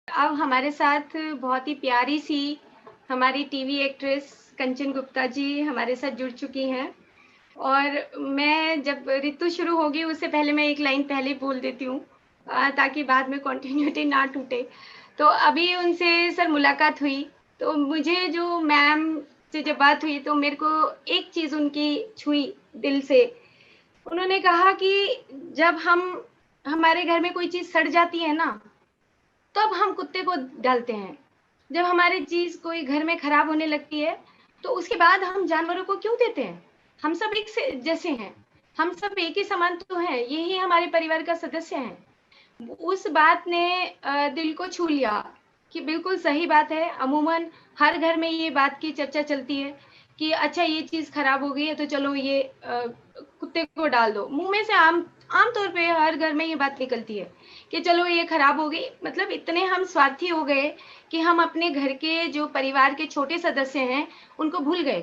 अब हमारे साथ बहुत ही प्यारी सी हमारी टीवी एक्ट्रेस कंचन गुप्ता जी हमारे साथ जुड़ चुकी हैं। और मैं जब ऋतु शुरू होगी उससे पहले मैं एक लाइन पहले बोल देती हूँ, ताकि बाद में कंटिन्यूटी ना टूटे। तो अभी उनसे सर मुलाकात हुई, तो मुझे जो मैम से जब बात हुई तो मेरे को एक चीज़ उनकी छुई दिल से। उन्होंने कहा कि जब हमारे घर में कोई चीज़ सड़ जाती है ना, तब हम कुत्ते को डालते हैं। जब हमारी चीज़ कोई घर में खराब होने लगती है, तो उसके बाद हम जानवरों को क्यों देते हैं? हम सब एक से जैसे हैं, हम सब एक ही समान तो हैं, यही हमारे परिवार का सदस्य हैं। उस बात ने दिल को छू लिया कि बिल्कुल सही बात है। अमूमन हर घर में ये बात की चर्चा चलती है कि अच्छा ये चीज़ खराब हो गई है तो चलो ये कुत्ते को डाल दो। मुँह में से आम तौर पे हर घर में ये बात निकलती है कि चलो ये खराब हो गई। मतलब इतने हम स्वार्थी हो गए कि हम अपने घर के जो परिवार के छोटे सदस्य हैं, उनको भूल गए।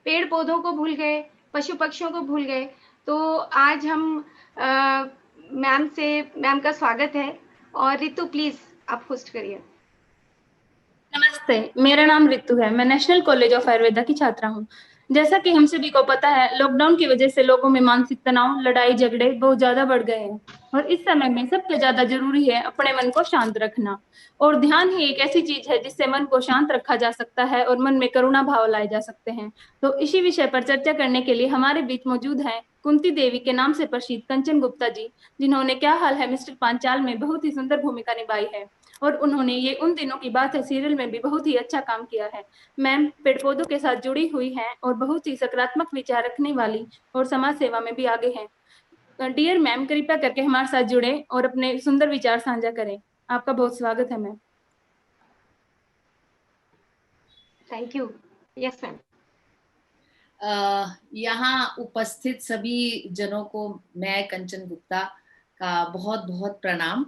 पेड़-पौधों को भूल गए, पशु-पक्षियों को भूल गए। तो आज हम मैम का स्वागत है और रितु प्लीज़ आप होस्ट करिए। नमस्ते, मेरा नाम रितु है। मैं नेशनल कॉलेज ऑफ आयुर्वेदा की छात्रा हूँ। जैसा कि हम सभी को पता है, लॉकडाउन की वजह से लोगों में मानसिक तनाव, लड़ाई झगड़े बहुत ज्यादा बढ़ गए हैं और इस समय में सबसे ज्यादा जरूरी है अपने मन को शांत रखना। और ध्यान ही एक ऐसी चीज है जिससे मन को शांत रखा जा सकता है और मन में करुणा भाव लाए जा सकते हैं। तो इसी विषय पर चर्चा करने के लिए हमारे बीच मौजूद है कुंती देवी के नाम से प्रसिद्ध कंचन गुप्ता जी, जिन्होंने क्या हाल है मिस्टर पांचाल में बहुत ही सुंदर भूमिका निभाई है। और उन्होंने ये उन दिनों की बात है सीरियल में भी बहुत ही अच्छा काम किया है। मैम पेड़ पौधों के साथ जुड़ी हुई हैं और बहुत ही सकारात्मक विचार रखने वाली और समाज सेवा में भी आगे हैं। डियर मैम, कृपया करके हमारे साथ जुड़े और अपने सुंदर विचार साझा करें। आपका बहुत स्वागत है ma'am. Thank you. Yes ma'am. यहाँ उपस्थित सभी जनों को मैं कंचन गुप्ता का बहुत बहुत प्रणाम।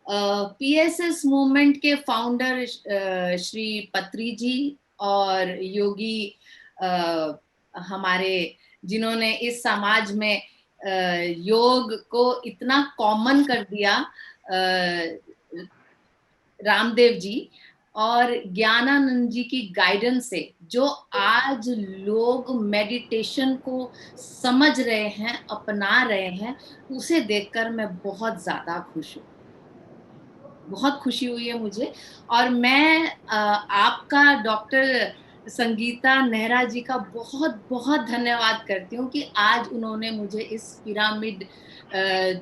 पीएसएस मूवमेंट के फाउंडर श्री पत्री जी और योगी हमारे, जिन्होंने इस समाज में योग को इतना कॉमन कर दिया, रामदेव जी और ज्ञानानंद जी की गाइडेंस से जो आज लोग मेडिटेशन को समझ रहे हैं, अपना रहे हैं, उसे देखकर मैं बहुत ज्यादा खुश हूँ। बहुत खुशी हुई है मुझे। और मैं आपका डॉक्टर संगीता नेहरा जी का बहुत बहुत धन्यवाद करती हूँ कि आज उन्होंने मुझे इस पिरामिड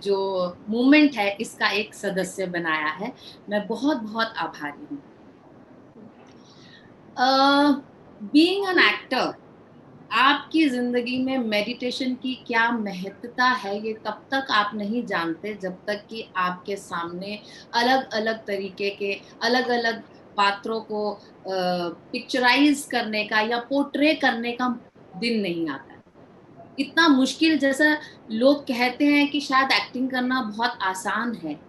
जो मूवमेंट है इसका एक सदस्य बनाया है। मैं बहुत बहुत आभारी हूँ। बीइंग एन एक्टर, आपकी जिंदगी में मेडिटेशन की क्या महत्वता है ये तब तक आप नहीं जानते जब तक कि आपके सामने अलग अलग तरीके के अलग अलग पात्रों को पिक्चराइज करने का या पोर्ट्रे करने का दिन नहीं आता है। इतना मुश्किल, जैसा लोग कहते हैं कि शायद एक्टिंग करना बहुत आसान है,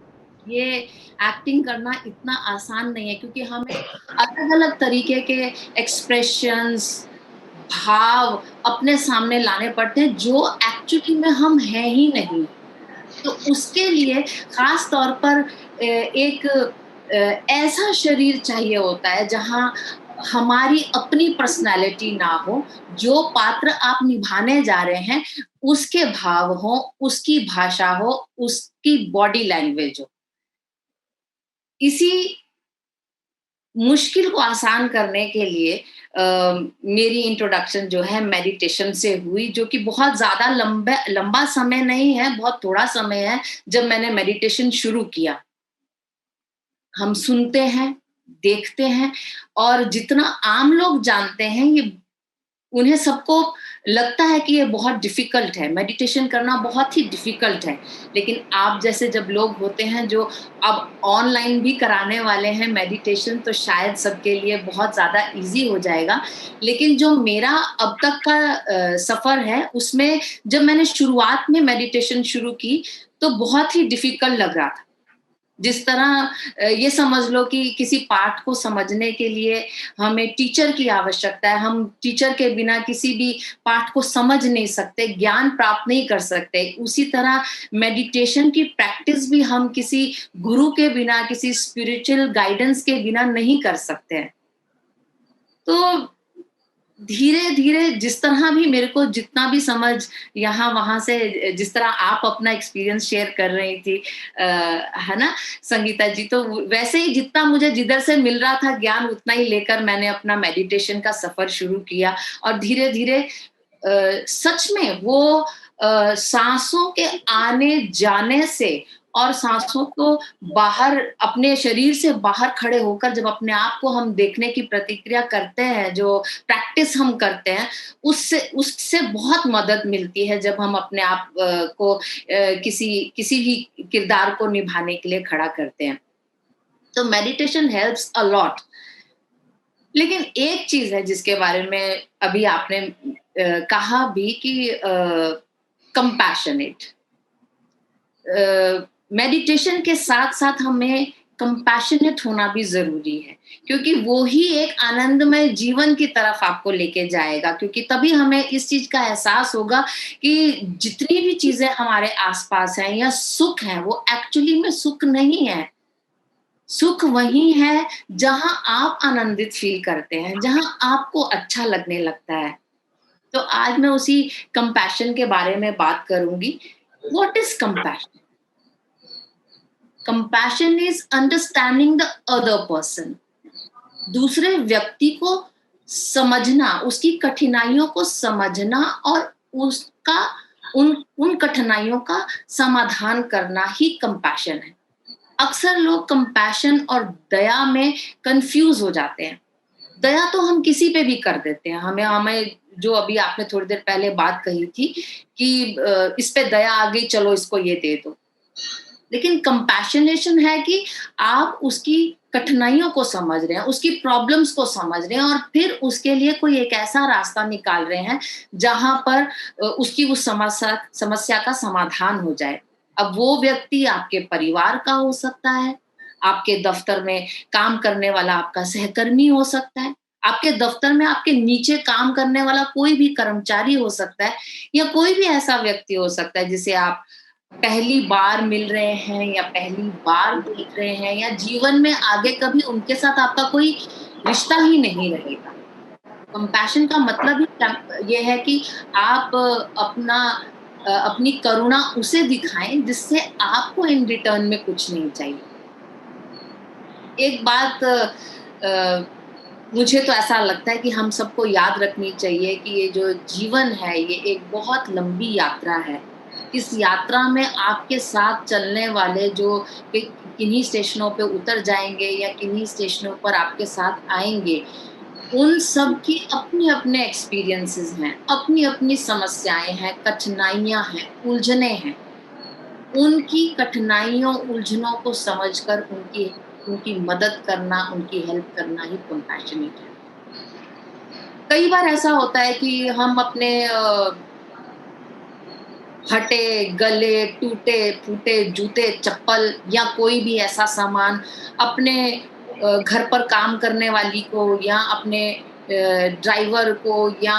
ये एक्टिंग करना इतना आसान नहीं है, क्योंकि हमें अलग अलग तरीके के एक्सप्रेशंस, भाव अपने सामने लाने पड़ते हैं जो एक्चुअली में हम हैं ही नहीं। तो उसके लिए खास तौर पर एक ऐसा शरीर चाहिए होता है जहां हमारी अपनी पर्सनालिटी ना हो, जो पात्र आप निभाने जा रहे हैं उसके भाव हो, उसकी भाषा हो, उसकी बॉडी लैंग्वेज हो। इसी मुश्किल को आसान करने के लिए मेरी इंट्रोडक्शन जो है मेडिटेशन से हुई, जो कि बहुत ज्यादा लंबा समय नहीं है, बहुत थोड़ा समय है जब मैंने मेडिटेशन शुरू किया। हम सुनते हैं, देखते हैं, और जितना आम लोग जानते हैं ये उन्हें सबको लगता है कि ये बहुत डिफिकल्ट है, मेडिटेशन करना बहुत ही डिफिकल्ट है। लेकिन आप जैसे जब लोग होते हैं जो अब ऑनलाइन भी कराने वाले हैं मेडिटेशन, तो शायद सबके लिए बहुत ज़्यादा इजी हो जाएगा। लेकिन जो मेरा अब तक का सफ़र है उसमें जब मैंने शुरुआत में मेडिटेशन शुरू की तो बहुत ही डिफिकल्ट लग रहा था। जिस तरह ये समझ लो कि किसी पाठ को समझने के लिए हमें टीचर की आवश्यकता है, हम टीचर के बिना किसी भी पाठ को समझ नहीं सकते, ज्ञान प्राप्त नहीं कर सकते। उसी तरह मेडिटेशन की प्रैक्टिस भी हम किसी गुरु के बिना, किसी स्पिरिचुअल गाइडेंस के बिना नहीं कर सकते हैं। तो धीरे-धीरे जिस तरह भी मेरे को जितना भी समझ यहाँ-वहाँ से, जिस तरह आप अपना एक्सपीरियंस शेयर कर रही थी है ना संगीता जी, तो वैसे ही जितना मुझे जिधर से मिल रहा था ज्ञान, उतना ही लेकर मैंने अपना मेडिटेशन का सफर शुरू किया। और धीरे-धीरे सच में वो सांसों के आने जाने से और सांसों को बाहर, अपने शरीर से बाहर खड़े होकर जब अपने आप को हम देखने की प्रतिक्रिया करते हैं, जो प्रैक्टिस हम करते हैं, उससे उससे बहुत मदद मिलती है जब हम अपने आप को किसी भी किरदार को निभाने के लिए खड़ा करते हैं। तो मेडिटेशन हेल्प्स अ लॉट। लेकिन एक चीज है जिसके बारे में अभी आपने कहा भी कि कंपैशनेट, मेडिटेशन के साथ साथ हमें कंपैशनेट होना भी जरूरी है, क्योंकि वो ही एक आनंदमय जीवन की तरफ आपको लेके जाएगा। क्योंकि तभी हमें इस चीज का एहसास होगा कि जितनी भी चीजें हमारे आसपास हैं या सुख है, वो एक्चुअली में सुख नहीं है। सुख वही है जहां आप आनंदित फील करते हैं, जहां आपको अच्छा लगने लगता है। तो आज मैं उसी कंपैशन के बारे में बात करूंगी। What is compassion? Compassion is understanding the other person. दूसरे व्यक्ति को समझना, उसकी कठिनाइयों को समझना और उसका उन कठिनाइयों का समाधान करना ही कंपैशन है। अक्सर लोग कंपैशन और दया में कंफ्यूज हो जाते हैं। दया तो हम किसी पे भी कर देते हैं, हमें जो अभी आपने थोड़ी देर पहले बात कही थी कि इस पे दया आ गई, चलो इसको ये दे दो। लेकिन कंपैशनेशन है कि आप उसकी कठिनाइयों को समझ रहे हैं, उसकी प्रॉब्लम्स को समझ रहे हैं और फिर उसके लिए कोई एक ऐसा रास्ता निकाल रहे हैं जहां पर उसकी उस समस्या का समाधान हो जाए। अब वो व्यक्ति आपके परिवार का हो सकता है, आपके दफ्तर में काम करने वाला आपका सहकर्मी हो सकता है, आपके दफ्तर में आपके नीचे काम करने वाला कोई भी कर्मचारी हो सकता है, या कोई भी ऐसा व्यक्ति हो सकता है जिसे आप पहली बार मिल रहे हैं या पहली बार देख रहे हैं, या जीवन में आगे कभी उनके साथ आपका कोई रिश्ता ही नहीं रहेगा। कंपैशन का मतलब ही ये है कि आप अपनी करुणा उसे दिखाएं जिससे आपको इन रिटर्न में कुछ नहीं चाहिए। एक बात मुझे तो ऐसा लगता है कि हम सबको याद रखनी चाहिए कि ये जो जीवन है, ये एक बहुत लंबी यात्रा है। इस यात्रा में आपके साथ चलने वाले जो किन्हीं स्टेशनों पे उतर जाएंगे या किन्हीं स्टेशनों पर आपके साथ आएंगे, उन सब की अपने अपने एक्सपीरियंसेस हैं, अपनी अपनी समस्याएं हैं, कठिनाइयां हैं, उलझने हैं। उनकी कठिनाइयों, उलझनों को समझकर उनकी मदद करना, उनकी हेल्प करना ही कंपैशनेट है। कई बार ऐसा होता है कि हम अपने फटे गले, टूटे फूटे जूते, चप्पल या कोई भी ऐसा सामान अपने घर पर काम करने वाली को या अपने ड्राइवर को या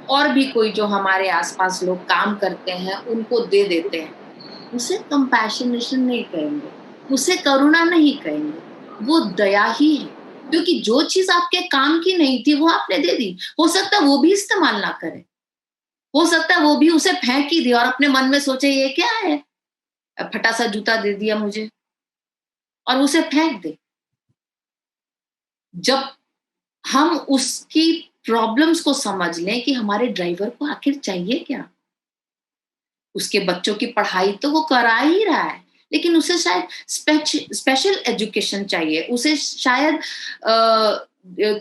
और भी कोई जो हमारे आसपास लोग काम करते हैं उनको दे देते हैं। उसे कंपैशनेशन नहीं कहेंगे, उसे करुणा नहीं कहेंगे, वो दया ही है। क्योंकि जो चीज आपके काम की नहीं थी वो आपने दे दी। हो सकता है वो भी इस्तेमाल ना करे, हो सकता है वो भी उसे फेंक ही दे और अपने मन में सोचे ये क्या है, फटा सा जूता दे दिया मुझे, और उसे फेंक दे। जब हम उसकी प्रॉब्लम्स को समझ लें कि हमारे ड्राइवर को आखिर चाहिए क्या, उसके बच्चों की पढ़ाई तो वो करा ही रहा है, लेकिन उसे शायद स्पेशल एजुकेशन चाहिए, उसे शायद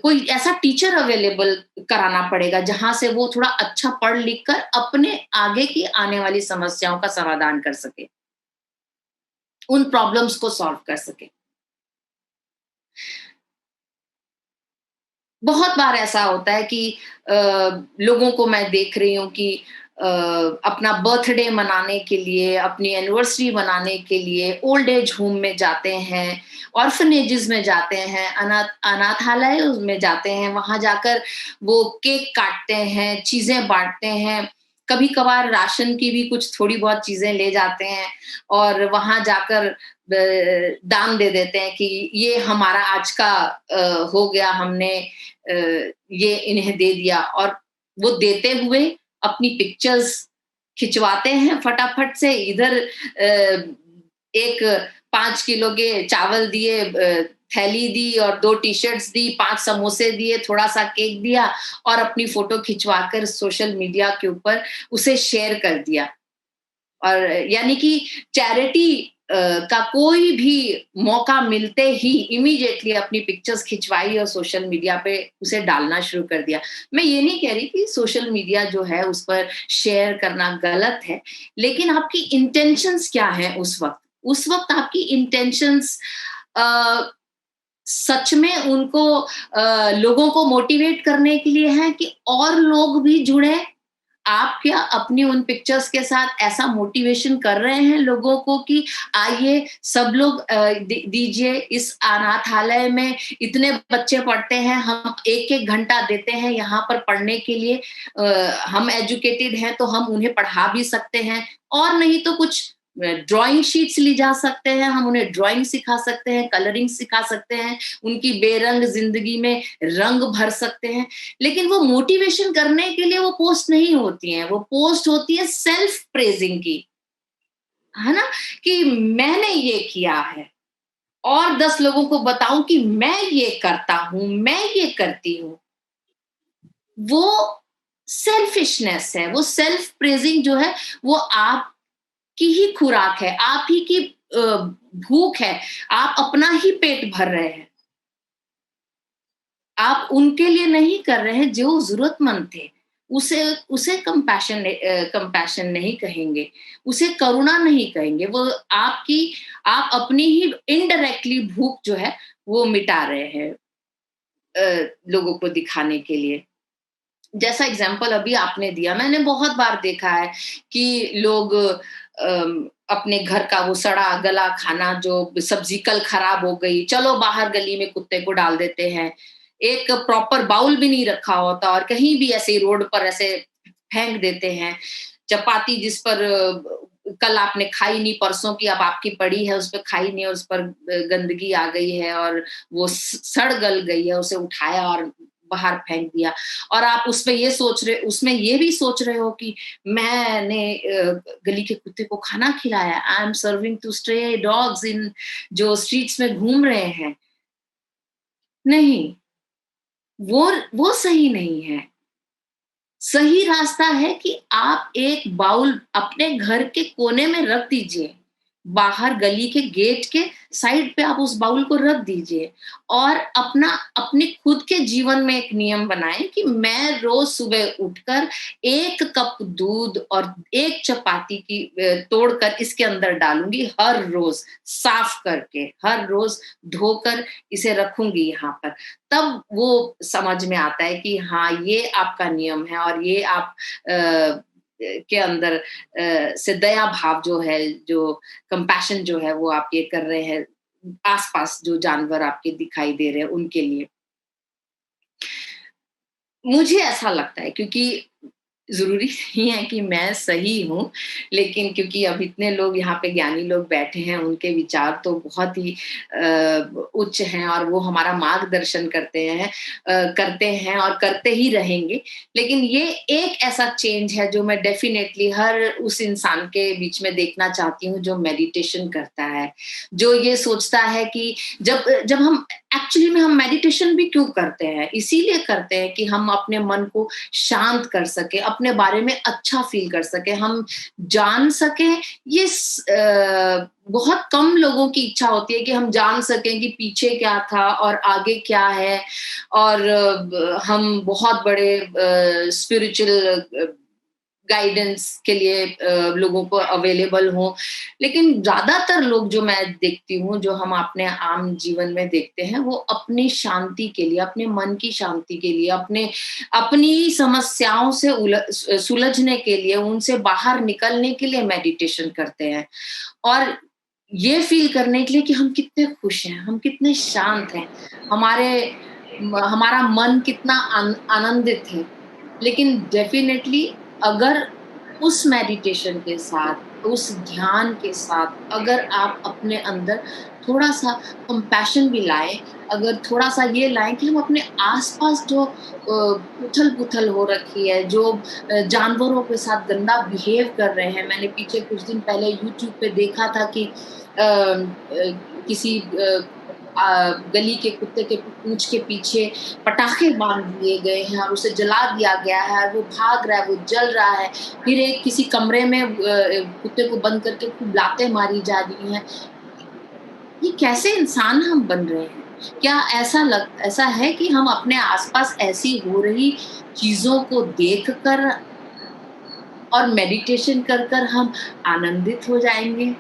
कोई ऐसा टीचर अवेलेबल कराना पड़ेगा जहां से वो थोड़ा अच्छा पढ़ लिख कर अपने आगे की आने वाली समस्याओं का समाधान कर सके, उन प्रॉब्लम्स को सॉल्व कर सके। बहुत बार ऐसा होता है कि लोगों को मैं देख रही हूँ कि अपना बर्थडे मनाने के लिए, अपनी एनिवर्सरी मनाने के लिए ओल्ड एज होम में जाते हैं, ऑर्फनेजेस में जाते हैं, अनाथालय में जाते हैं, वहां जाकर वो केक काटते हैं, चीजें बांटते हैं, कभी कभार राशन की भी कुछ थोड़ी बहुत चीजें ले जाते हैं और वहां जाकर दान दे देते हैं कि ये हमारा आज का हो गया, हमने ये इन्हें दे दिया। और वो देते हुए अपनी पिक्चर्स खिंचवाते हैं फटाफट से। इधर एक 5 किलो के चावल दिए, थैली दी और 2 टी-शर्ट्स दी, 5 समोसे दिए, थोड़ा सा केक दिया और अपनी फोटो खिंचवाकर सोशल मीडिया के ऊपर उसे शेयर कर दिया। और यानी कि चैरिटी का कोई भी मौका मिलते ही इमीडिएटली अपनी पिक्चर्स खिंचवाई और सोशल मीडिया पे उसे डालना शुरू कर दिया। मैं ये नहीं कह रही कि सोशल मीडिया जो है उस पर शेयर करना गलत है, लेकिन आपकी इंटेंशंस क्या हैं उस वक्त? उस वक्त आपकी इंटेंशंस सच में उनको लोगों को मोटिवेट करने के लिए है कि और लोग भी जुड़े? आप क्या अपनी उन पिक्चर्स के साथ ऐसा मोटिवेशन कर रहे हैं लोगों को कि आइए सब लोग दीजिए, इस अनाथालय में इतने बच्चे पढ़ते हैं, हम 1-1 घंटा देते हैं यहाँ पर पढ़ने के लिए, हम एजुकेटेड हैं तो हम उन्हें पढ़ा भी सकते हैं, और नहीं तो कुछ ड्राइंग शीट्स ली जा सकते हैं, हम उन्हें ड्राइंग सिखा सकते हैं, कलरिंग सिखा सकते हैं, उनकी बेरंग जिंदगी में रंग भर सकते हैं। लेकिन वो मोटिवेशन करने के लिए वो पोस्ट नहीं होती हैं, वो पोस्ट होती है सेल्फ प्रेजिंग की, है ना, कि मैंने ये किया है और 10 लोगों को बताऊं कि मैं ये करता हूं, मैं ये करती हूं। वो सेल्फिशनेस है, वो सेल्फ प्रेजिंग जो है वो आप की ही खुराक है, आप ही की भूख है, आप अपना ही पेट भर रहे हैं। आप उनके लिए नहीं कर रहे हैं जो जरूरतमंद थे। उसे कंपैशन नहीं कहेंगे, उसे करुणा नहीं कहेंगे। वो आप अपनी ही इनडायरेक्टली भूख जो है वो मिटा रहे हैं लोगों को दिखाने के लिए। जैसा एग्जाम्पल अभी आपने दिया, मैंने बहुत बार देखा है कि लोग अपने घर का वो सड़ा गला खाना, जो सब्जी कल खराब हो गई, चलो बाहर गली में कुत्ते को डाल देते हैं, एक प्रॉपर बाउल भी नहीं रखा होता और कहीं भी ऐसे रोड पर ऐसे फेंक देते हैं। चपाती जिस पर कल आपने खाई नहीं, परसों की अब आपकी पड़ी है, उस पर खाई नहीं और उस पर गंदगी आ गई है और वो सड़ गल गई है, उसे उठाया और बाहर फेंक दिया। और आप उसमें ये भी सोच रहे हो कि मैंने गली के कुत्ते को खाना खिलाया, I am serving to stray dogs in जो स्ट्रीट्स में घूम रहे हैं। नहीं, वो सही नहीं है। सही रास्ता है कि आप एक बाउल अपने घर के कोने में रख दीजिए, बाहर गली के गेट के साइड पे आप उस बाउल को रख दीजिए और अपने खुद के जीवन में एक नियम बनाएं कि मैं रोज सुबह उठकर 1 कप दूध और 1 चपाती की तोड़कर इसके अंदर डालूंगी, हर रोज साफ करके, हर रोज धोकर इसे रखूंगी यहाँ पर। तब वो समझ में आता है कि हाँ, ये आपका नियम है और ये आप के अंदर से दया भाव जो है, जो कंपैशन जो है वो आप ये कर रहे हैं आसपास जो जानवर आपके दिखाई दे रहे हैं उनके लिए। मुझे ऐसा लगता है, क्योंकि जरूरी नहीं है कि मैं सही हूं, लेकिन क्योंकि अब इतने लोग यहाँ पे ज्ञानी लोग बैठे हैं, उनके विचार तो बहुत ही उच्च हैं और वो हमारा मार्गदर्शन करते हैं और करते ही रहेंगे। लेकिन ये एक ऐसा चेंज है जो मैं डेफिनेटली हर उस इंसान के बीच में देखना चाहती हूँ जो मेडिटेशन करता है, जो ये सोचता है कि जब हम एक्चुअली में हम मेडिटेशन भी क्यों करते हैं, इसीलिए करते हैं कि हम अपने मन को शांत कर सके, अपने बारे में अच्छा फील कर सके, हम जान सके। ये बहुत कम लोगों की इच्छा होती है कि हम जान सकें कि पीछे क्या था और आगे क्या है, और हम बहुत बड़े स्पिरिचुअल गाइडेंस के लिए लोगों को अवेलेबल हो। लेकिन ज्यादातर लोग जो मैं देखती हूँ, जो हम अपने आम जीवन में देखते हैं, वो अपनी शांति के लिए, अपने मन की शांति के लिए, अपनी समस्याओं से सुलझने के लिए, उनसे बाहर निकलने के लिए मेडिटेशन करते हैं, और ये फील करने के लिए कि हम कितने खुश हैं, हम कितने शांत हैं, हमारा मन कितना आनंदित है। लेकिन डेफिनेटली अगर उस मेडिटेशन के साथ, उस ध्यान के साथ अगर आप अपने अंदर थोड़ा-सा कंपैशन भी लाएँ, अगर थोड़ा-सा ये लाएँ कि हम अपने आस-पास जो उथल-पुथल हो रखी है, जो जानवरों के साथ गंदा बिहेव कर रहे हैं। मैंने पीछे कुछ दिन पहले यूट्यूब पे देखा था कि किसी गली के कुत्ते के पूंछ के पीछे पटाखे बांध दिए गए हैं और उसे जला दिया गया है, वो भाग रहा है, वो जल रहा है। फिर एक किसी कमरे में कुत्ते को बंद करके खूब लातें मारी जा रही हैं। ये कैसे इंसान हम बन रहे हैं? क्या ऐसा है कि हम अपने आसपास ऐसी हो रही चीजों को देखकर और मेडिटेशन कर हम आनंदित हो जाएंगे?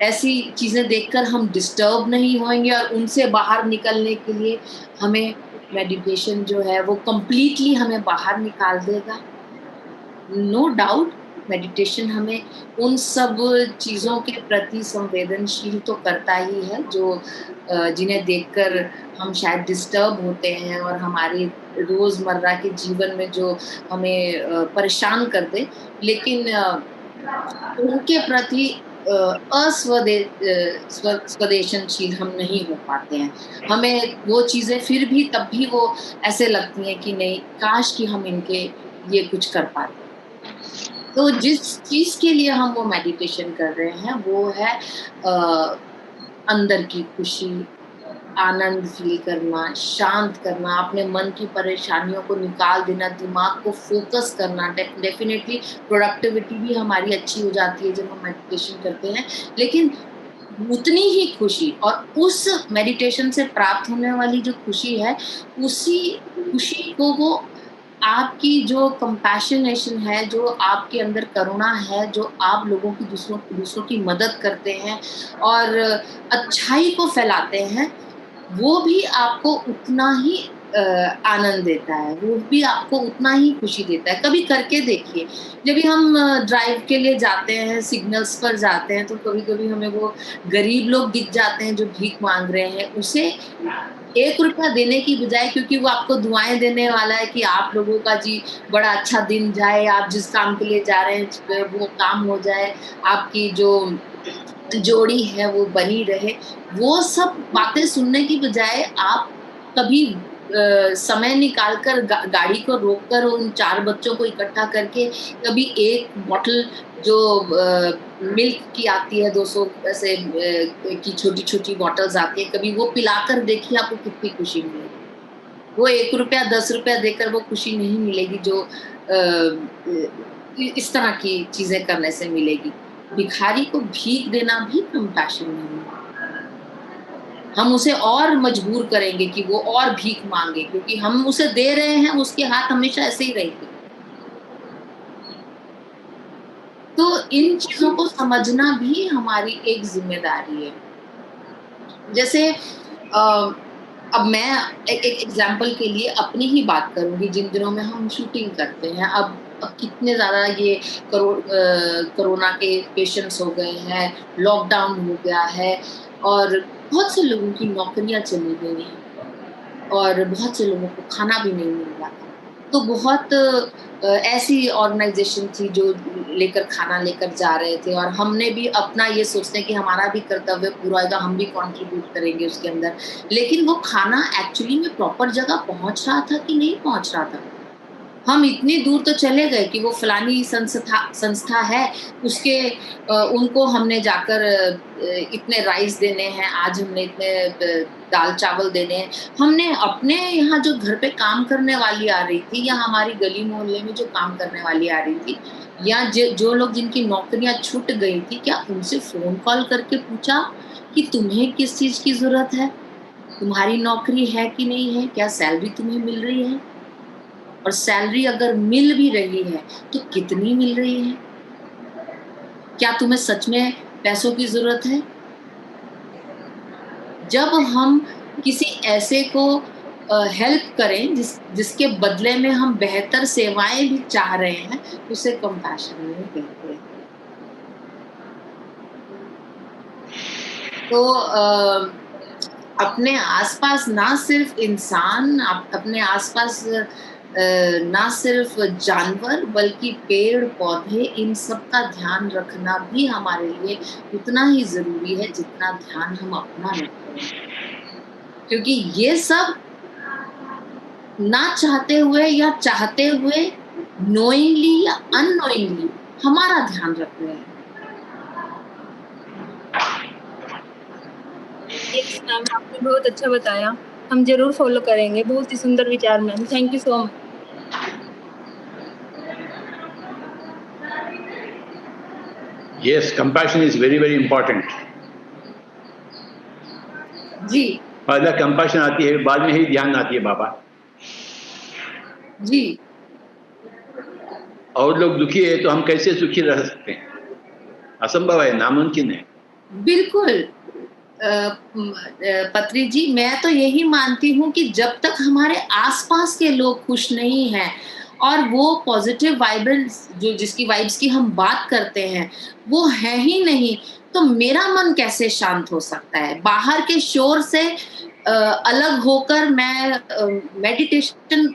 ऐसी चीजें देखकर हम डिस्टर्ब नहीं होंगे, और उनसे बाहर निकलने के लिए हमें मेडिटेशन जो है वो कंप्लीटली हमें बाहर निकाल देगा। नो डाउट मेडिटेशन हमें उन सब चीज़ों के प्रति संवेदनशील तो करता ही है जो जिन्हें देखकर हम शायद डिस्टर्ब होते हैं और हमारी रोज़मर्रा के जीवन में जो हमें परेशान कर दे, लेकिन उनके प्रति स्वदेशनशील हम नहीं हो पाते हैं। हमें वो चीज़ें फिर भी तब भी वो ऐसे लगती हैं कि नहीं, काश कि हम इनके ये कुछ कर पाते। तो जिस चीज़ के लिए हम वो मेडिटेशन कर रहे हैं वो है अंदर की खुशी, आनंद फील करना, शांत करना, अपने मन की परेशानियों को निकाल देना, दिमाग को फोकस करना। डेफिनेटली प्रोडक्टिविटी भी हमारी अच्छी हो जाती है जब हम मेडिटेशन करते हैं, लेकिन उतनी ही खुशी और उस मेडिटेशन से प्राप्त होने वाली जो खुशी है, उसी खुशी को वो आपकी जो कंपैशनेशन है, जो आपके अंदर करुणा है, जो आप लोगों की दूसरों की मदद करते हैं और अच्छाई को फैलाते हैं, वो भी आपको उतना ही आनंद देता है, वो भी आपको उतना ही खुशी देता है। कभी करके देखिए, जब भी हम ड्राइव के लिए जाते हैं, सिग्नल्स पर जाते हैं, तो कभी-कभी हमें वो गरीब लोग दिख जाते हैं जो भीख मांग रहे हैं, उसे 1 रुपया देने की बजाय, क्योंकि वो आपको दुआएं देने वाला है कि आप लोगों का जी बड़ा अच्छा दिन जाए, आप जिस काम के लिए जा रहे हैं वो काम हो जाए, आपकी जो जोड़ी है वो बनी रहे, वो सब बातें सुनने की बजाय आप कभी समय निकालकर गाड़ी को रोककर उन 4 बच्चों को इकट्ठा करके कभी एक बॉटल जो मिल्क की आती है 200 पैसे की छोटी-छोटी बॉटल्स आती है, कभी वो पिलाकर देखिए, आपको कितनी खुशी मिलेगी। वो 1 रुपया 10 रुपया देकर वो खुशी नहीं मिलेगी जो इस तरह की चीजें करने से मिलेगी। भिखारी को भीख देना भी कंपैशन नहीं है। हम उसे और मजबूर करेंगे कि वो और भीख मांगे, क्योंकि हम उसे दे रहे हैं, उसके हाथ हमेशा ऐसे ही रहेंगे। तो इन चीजों को समझना भी हमारी एक जिम्मेदारी है। जैसे अब मैं एक एग्जाम्पल के लिए अपनी ही बात करूंगी। जिन दिनों में हम शूटिंग करते हैं, अब कितने ज़्यादा ये कोरोना के पेशेंट्स हो गए हैं, लॉकडाउन हो गया है और बहुत से लोगों की नौकरियां चली गई हैं और बहुत से लोगों को खाना भी नहीं मिल रहा था। तो बहुत ऐसी ऑर्गेनाइजेशन थी जो खाना लेकर जा रहे थे, और हमने भी अपना ये सोचते हैं कि हमारा भी कर्तव्य पूरा होगा, हम भी कंट्रीब्यूट करेंगे उसके अंदर। लेकिन वो खाना एक्चुअली में प्रॉपर जगह पहुंच रहा था कि नहीं पहुंच रहा था। हम इतनी दूर तो चले गए कि वो फलानी संस्था है, उसके उनको हमने जाकर इतने राइस देने हैं, आज हमने इतने दाल चावल देने हैं। हमने अपने यहाँ जो घर पे काम करने वाली आ रही थी, या हमारी गली मोहल्ले में जो काम करने वाली आ रही थी, या जो लोग जिनकी नौकरियां छूट गई थी, क्या उनसे फोन कॉल करके पूछा कि तुम्हें किस चीज की जरूरत है, तुम्हारी नौकरी है कि नहीं है, क्या सैलरी तुम्हें मिल रही है? और सैलरी अगर मिल भी रही है तो कितनी मिल रही है? क्या तुम्हें सच में पैसों की जरूरत है? जब हम किसी ऐसे को हेल्प करें जिसके बदले में हम बेहतर सेवाएं भी चाह रहे हैं, उसे कंपैशन नहीं कहते। तो अपने आसपास ना सिर्फ इंसान, अपने आसपास ना सिर्फ जानवर बल्कि पेड़ पौधे, इन सब का ध्यान रखना भी हमारे लिए उतना ही जरूरी है जितना ध्यान हम अपना रखते हैं, क्योंकि ये सब ना चाहते हुए या चाहते हुए, नोइंगली या अननोइंगली हमारा ध्यान रख रहे हैं। यस मैम, आपने बहुत अच्छा बताया, हम जरूर फॉलो करेंगे। बहुत ही सुंदर विचार ma'am, thank you so much. Yes, compassion is very, very important. जी पहला कंपैशन आती है, बाद में ही ध्यान आती है बाबा। जी और लोग दुखी है तो हम कैसे सुखी रह सकते हैं? असंभव है, नामुमकिन है। बिल्कुल पत्री जी, मैं तो यही मानती हूँ कि जब तक हमारे आसपास के लोग खुश नहीं हैं और वो पॉजिटिव वाइब्स, जो जिसकी वाइब्स की हम बात करते हैं, वो है ही नहीं, तो मेरा मन कैसे शांत हो सकता है? बाहर के शोर से अलग होकर मैं मेडिटेशन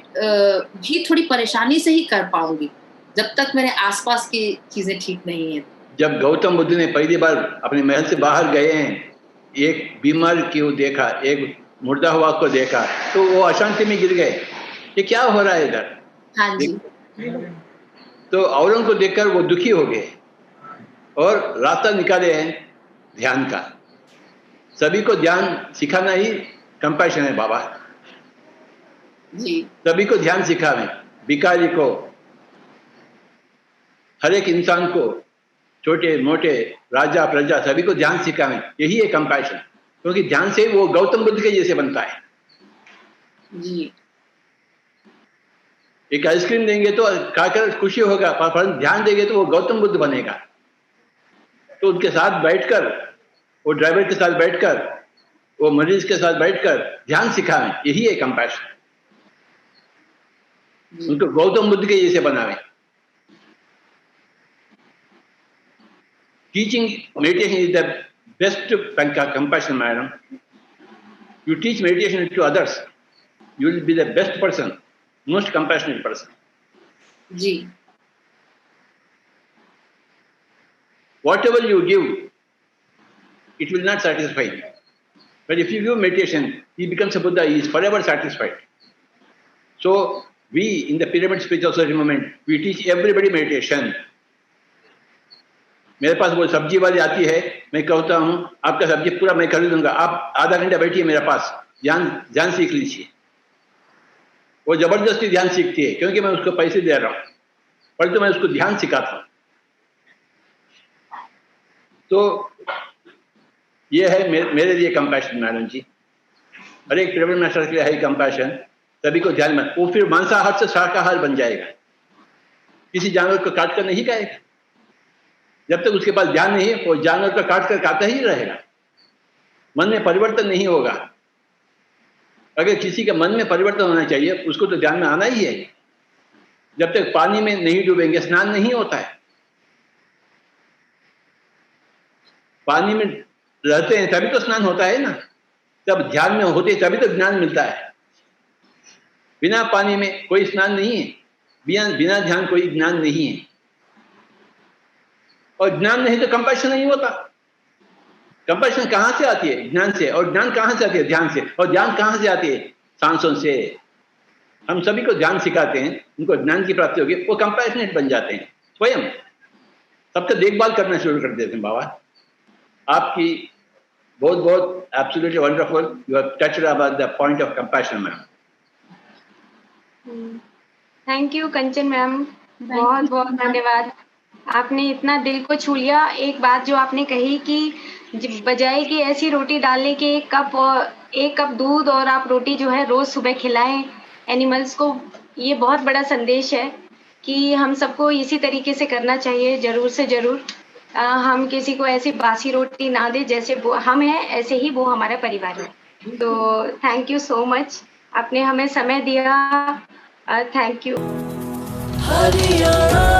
भी थोड़ी परेशानी से ही कर पाऊंगी जब तक मेरे आसपास की चीजें ठीक नहीं है। जब गौतम बुद्ध ने पहली बार अपने महल से बाहर गए हैं, एक बीमार को देखा, एक मुर्दा हुआ को देखा, तो वो अशांति में गिर गए। ये क्या हो रहा है इधर? हाँ जी। तो औरों को देखकर वो दुखी हो गए और रास्ता निकाले हैं ध्यान का। सभी को ध्यान सिखाना ही कंपैशन है बाबा जी। सभी को ध्यान सिखावे, भिखारी को, हर एक इंसान को, छोटे मोटे, राजा प्रजा, सभी को ध्यान सिखावे। यही है कंपैशन, क्योंकि ध्यान से वो गौतम बुद्ध के जैसे बनता है। जी। एक आइसक्रीम देंगे तो खाकर खुशी होगा, पर ध्यान देंगे तो वो गौतम बुद्ध बनेगा। तो उनके साथ बैठकर, वो ड्राइवर के साथ बैठकर, वो मरीज के साथ बैठकर ध्यान सिखावें, यही है कंपैशन। उनको गौतम बुद्ध के जैसे बनावे। Teaching meditation is the best compassion, madam. You teach meditation to others, you will be the best person, most compassionate person. Ji. Whatever you give, it will not satisfy you. But if you give meditation, he becomes a Buddha, he is forever satisfied. So we in the Pyramid Spiritual Society movement, we teach everybody meditation. मेरे पास वो सब्जी वाली आती है, मैं कहता हूँ आपका सब्जी पूरा मैं खरीदूंगा, आप आधा घंटा बैठिए मेरे पास, ध्यान सीख लीजिए। वो जबरदस्ती ध्यान सीखती है, क्योंकि मैं उसको पैसे दे रहा हूँ, परंतु मैं उसको ध्यान सिखाता हूँ। तो ये है मेरे लिए कंपैशन मैडम जी। हर एक ट्रेवल मास्टर के लिए है कंपैशन, सभी को ध्यान में। वो फिर मांसाहार से शाकाहार बन जाएगा, किसी जानवर को काट कर नहीं खाएगा। जब तक उसके पास ध्यान नहीं है, वो जानवर को काट कर खाता ही रहेगा। मन में परिवर्तन नहीं होगा। अगर किसी के मन में परिवर्तन होना चाहिए, उसको तो ध्यान में आना ही है। जब तक पानी में नहीं डूबेंगे, स्नान नहीं होता है। पानी में रहते हैं तभी तो स्नान होता है ना। जब ध्यान में होते तभी तो ज्ञान मिलता है। बिना पानी में कोई स्नान नहीं है, बिना ध्यान कोई ज्ञान नहीं है। और ज्ञान नहीं तो कंपैशन नहीं होता। कंपैशन कहां से आती है? ज्ञान से। और ज्ञान कहां से आती है? ध्यान से। और ध्यान कहां से आती है? सांसों से। हम सभी को ध्यान सिखाते हैं, उनको ज्ञान की प्राप्ति होगी, वो कंपैशनेट बन जाते हैं। स्वयं सबका देखभाल करना शुरू कर देते हैं। बाबा आपकी बहुत बहुत absolutely wonderful, you have touched about the point of compassion ma'am. Thank you Kanchan ma'am, बहुत बहुत धन्यवाद। आपने इतना दिल को छू लिया। एक बात जो आपने कही कि बजाय कि ऐसी रोटी डालने के एक कप दूध और आप रोटी जो है रोज सुबह खिलाएं एनिमल्स को, ये बहुत बड़ा संदेश है कि हम सबको इसी तरीके से करना चाहिए, ज़रूर से ज़रूर। हम किसी को ऐसी बासी रोटी ना दें, जैसे वो हम हैं, ऐसे ही वो हमारा परिवार है। तो थैंक यू सो मच, आपने हमें समय दिया। Thank you. हरियाणा